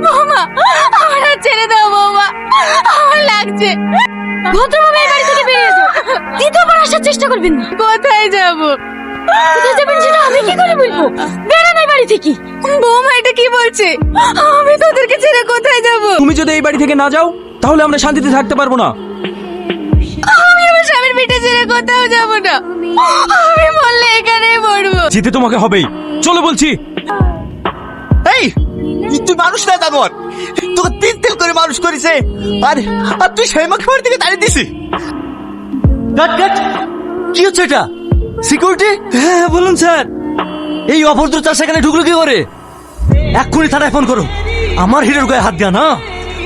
বৌমা আমার আর ছেড়ে দাও বৌমা, আমার লাগছে। ভদ্রভাবে এই বাড়ি থেকে বেরিয়ে যাও, দ্বিতীয়বার আসার চেষ্টা করবেন না। কোথায় যাব? কোথায় যাবেন সেটা আমি কি করে বলবো? বেরান এই বাড়ি থেকে। বৌমা এটা কি বলছে? আমি তোদেরকে ছেড়ে কোথায় যাব? তুমি যদি এই বাড়ি থেকে না যাও তাহলে আমরা শান্তিতে থাকতে পারবো না। আমি আমার স্বামীর পিঠে ছেড়ে কোথাও যাব না, আমি বললে এখানেই মরবো। যেতে তোমাকে হবেই, চলো বলছি। এই তুই মানুষ না জানোয়ার, তোকে তিল তিল করে মানুষ করেছে, আর আর তুই সেই মাকে বাড়ি থেকে তাড়িয়ে দিছি। কি হচ্ছে এটা? সিকিউরিটি? হ্যাঁ বলুন স্যার। এই অভদ্রতা সেখানে ঢুকলো কি করে? এক্ষুনি থানায় ফোন করো। আমার হিরোর গায়ে হাত দেয়া না,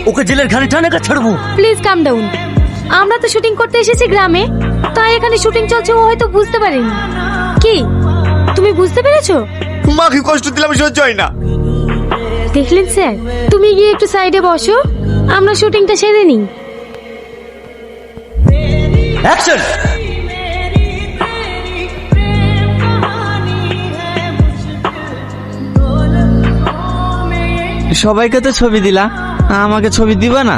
ওকে জেলের ঘানি টানে ছাড়বো। প্লিজ কাম ডাউন, আমরা তো শুটিং করতে এসেছি গ্রামে, তাই এখানে শুটিং চলছে ও হয়তো বুঝতে পারেনি। কি তুমি বুঝতে পেরেছো? মাকে কষ্ট দিলাম, সহ্য হয় না। দেখলেন স্যার, তুমি গিয়ে একটু সাইডে বসো, আমরা শুটিংটা সেরে নিই। অ্যাকশন! সবাইকে তো ছবি দিলা, আমাকে ছবি দিবা না?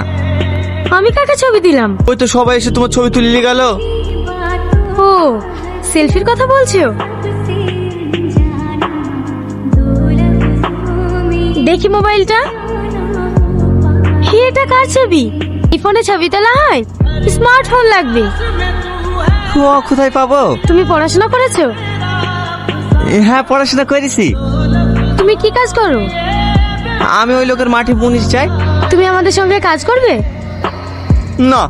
আমি কাকে ছবি দিলাম? ওই তো সবাই এসে তোমার ছবি তুলে নিয়ে গেল। ও সেলফির কথা বলছো? দেখি মোবাইলটা। এটা কার ছবি? এই ফোনে ছবি তোলা হয়? স্মার্টফোন লাগবে। ও কোথায় পাবো? তুমি পড়াশোনা করেছো? হ্যাঁ পড়াশোনা করেছি। তুমি কি কাজ করো? আমি ওই লোকের মাটি পুনিশ চাই। তুমি আমাদের সঙ্গে কাজ করবে? না।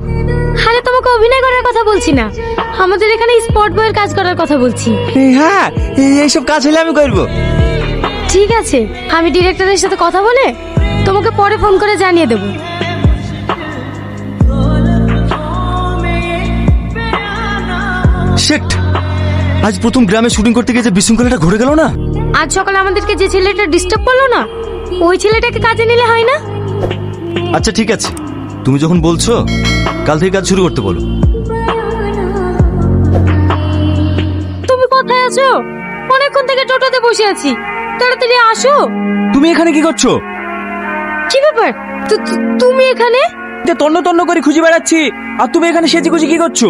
আরে তোমাকে অভিনয় করার কথা বলছি না, আমাদের এখানে স্পট বয়ের কাজ করার কথা বলছি। হ্যাঁ এইসব কাজ হলে আমি করবো। ঠিক আছে, আমি ডিরেক্টরের সাথে কথা বলে তোমাকে পরে ফোন করে জানিয়ে দেবো। শিট, আজ প্রথম গ্রামে শুটিং করতে গিয়ে যে বিশৃঙ্খলাটা ঘটে গেল না। আজ সকালে আমাদেরকে যে ছেলেটা ডিস্টার্ব করলো না, ওই ছেলেটাকে কাজে নিলে হয় না? আচ্ছা ঠিক আছে, তুমি যখন বলছো কাল থেকে কাজ শুরু করতে বলো। তুমি কোথায় আছো? অনেকক্ষণ থেকে টোটোতে বসে আছি, তাড়াতাড়ি আসো। তুমি এখানে কি করছো? কি ব্যাপার, তুমি এখানে? তন্ন তন্ন করে খুঁজে বেড়াচ্ছি, আর তুমি এখানে সেজে গুজে কি করছো?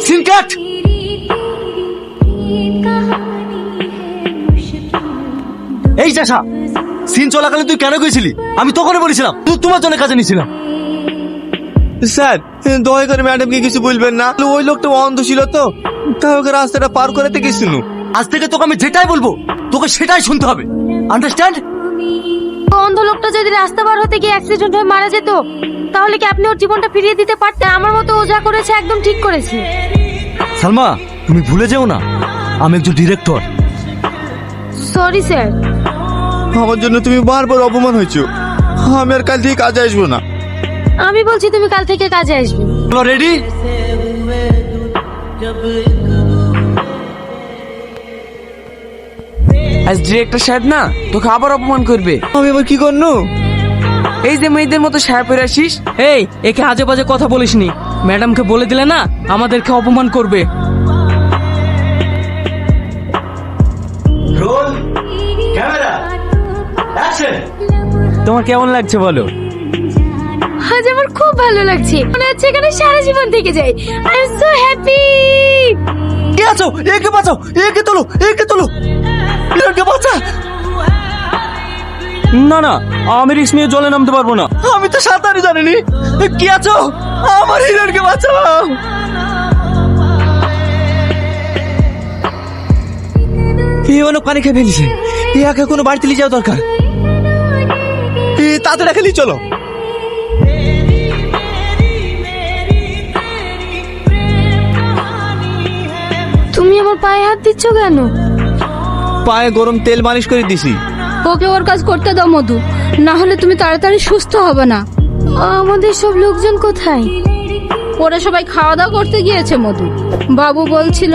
সিন কাট! এই চাষা, সিন চলাকালে তুই কেন গেছিলি? আমি তখনই বলেছিলাম তুই তোমার জন্য কাজে নিয়েছিলাম। স্যার দয়া করে ম্যাডামকে কিছু বলবেন না, ওই লোকটা অন্ধ ছিল তো, তাই ওকে রাস্তাটা পার করাতে গেছিল। আজ থেকে তোকে আমি যেটাই বলবো তোকে সেটাই শুনতে হবে, আন্ডারস্ট্যান্ড? অন্ধ লোকটা যদি রাস্তা পার হতে গিয়ে অ্যাক্সিডেন্ট হয়ে মারা যেত, তাহলে কি আপনি ওর জীবনটা ফিরিয়ে দিতে পারতেন? আমার মতো ও যা করেছে একদম ঠিক করেছে। সালমা তুমি ভুলে যেও না, আমি একজন ডিরেক্টর। Sorry sir. আমার জন্য তুমি বারবার অপমান হয়েছো, আমি আর কাল থেকে কাজে আসবো না। আমি বলছি তুমি কাল থেকে কাজে আসবে। রেডি? আজ ডিরেক্টর সাহেব না তোকে আবার অপমান করবে। আমি আবার কি করনু? এই যে মেয়েদের মতো সাহেব হয়ে আসিস। এই একে আজে বাজে কথা বলিসনি, ম্যাডামকে বলে দিলে না আমাদেরকে অপমান করবে। Roll, camera, action! তোমার কেমন লাগছে বলো? আজ আমার খুব ভালো লাগছে, মনে হচ্ছে এখানে সারা জীবন থেকে যাই। I am so happy. কে আছো? একে বাঁচাও, একে তোলো, একে তোলো, একে বাঁচা। না না, আমি রিস্ক নিয়ে জলে নামতে পারবো না। আমি তো সাঁতারই জানিনি। কে আছো? আমার হিরোকে বাঁচাও। এই অনেক পানি খেয়ে ফেলেছে, একে কোনো বাড়িতে নিয়ে যাওয়া দরকার। তাড়াতাড়ি খেলি চলো। তুমি আমার পায়ে হাত দিচ্ছ কেন? পায়ে গরম তেল মালিশ করে দিছি। ওকে ওর কাজ করতে দাও মধু, না হলে তুমি তাড়াতাড়ি সুস্থ হবে না। আমাদের সব লোকজন কোথায়? ওরা সবাই খাওয়া দাওয়া করতে গিয়েছে মধু। বাবু বলছিল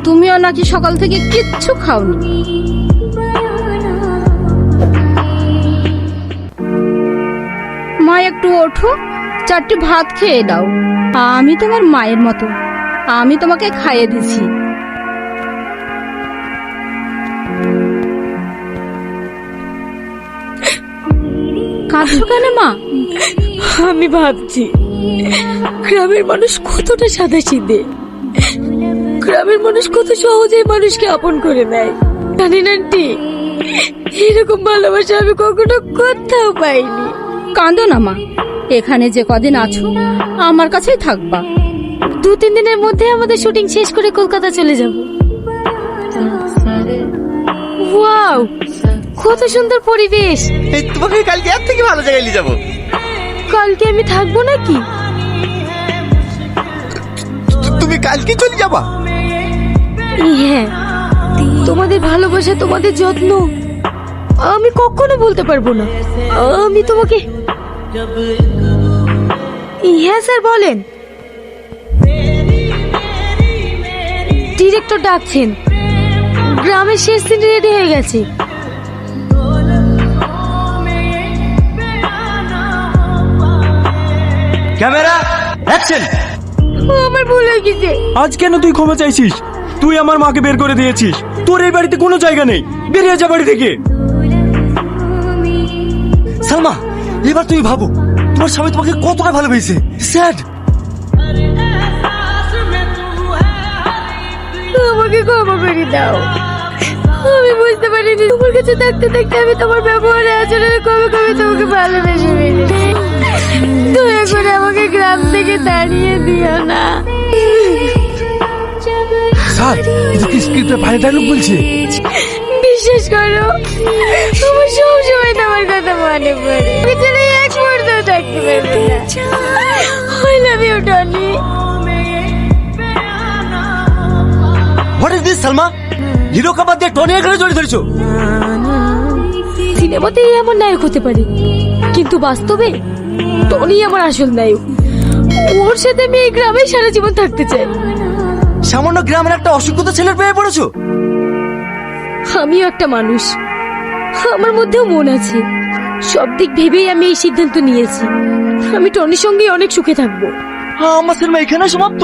তুমিও নাকি সকাল থেকে কিচ্ছু খাওনি। মা একটু ওঠো, চারটি ভাত খেয়ে দাও। আমি তোমার মায়ের মতো, আমি তোমাকে খাইয়ে দিছি। কাঁদছো কেন মা? আমি ভাবছি গ্রামের মানুষ কতটা সাদাসিধে, গ্রামের মানুষ কত সহজেই মানুষকে আপন করে নেয়। জানেন আন্টি, এরকম ভালোবাসা আমি কখনো কোথাও পাইনি। কাঁদো না মা, এখানে যে কদিন আছো আমার কাছেই থাকবা। 2-3 দিনের মধ্যে আমাদের শুটিং শেষ করে কলকাতা চলে যাব। ওয়াও, কত সুন্দর পরিবেশ। এই তোমাকে কালকে এর থেকে ভালো জায়গায় নিয়ে যাবো। কালকে আমি থাকবো নাকি? তুমি কালকে চলে যাবা? হ্যাঁ, তোমাদের ভালোবাসা, তোমাদের যত্ন আমি কখনো বলতে পারবো না। আমি তোমাকে। হ্যাঁ স্যার বলেন। ডিরেক্টর ডাকছেন, গ্রামের শেষ সিন রেডি হয়ে গেছে। Camera action. আমার ভুল হয়ে গেছে। আজ কেন তুই ক্ষমা চাইছিস? তুই আমার মাকে বের করে দিয়েছিস। তোর এই বাড়িতে কোনো জায়গা নেই, বেরিয়ে যা বাড়ি থেকে। সালমা, এবার তুমি ভাবো তোমার স্বামী তোমাকে কতটা ভালোবেসে। স্যাড। আমাকে ক্ষমা করে দাও। আমি বুঝতে পারিনি তোমার কাছে থাকতে থাকতে আমি তোমার ব্যবহারে আচরণে কবে কবে তোমাকে ভালোবেসে ফেলেছি। দয়া করে আমাকে গ্রাম থেকে তাড়িয়ে দিও না। স্যার, এটা কি স্ক্রিপ্টের বাইরে ডায়লগ বলছে? বিশ্বাস করো, আমার সব সময় তোমার কথা মনে পড়ে। আমি ছেলে এক মুহূর্ত থাকতে পারবো না। I love you, Tony. What is this Salma? Hero কাবাদ দিয়ে টনি এখানে জড়িয়ে ধরেছো। সিনেমাতেই এমন নায়ক হতে পারে, কিন্তু বাস্তবে টনি আমার আসল নায়ক। ওর সাথে আমি এই গ্রামে সারা জীবন থাকতে চাই। সামান্য গ্রামের একটা অসুস্থ ছেলের পেয়ে পড়েছো। আমিও একটা মানুষ, আমার মধ্যেও মন আছে। সব দিক ভেবেই আমি এই সিদ্ধান্ত নিয়েছি। আমি টনির সঙ্গে অনেক সুখে থাকবো। আমার সিনেমা এখানে সমাপ্ত।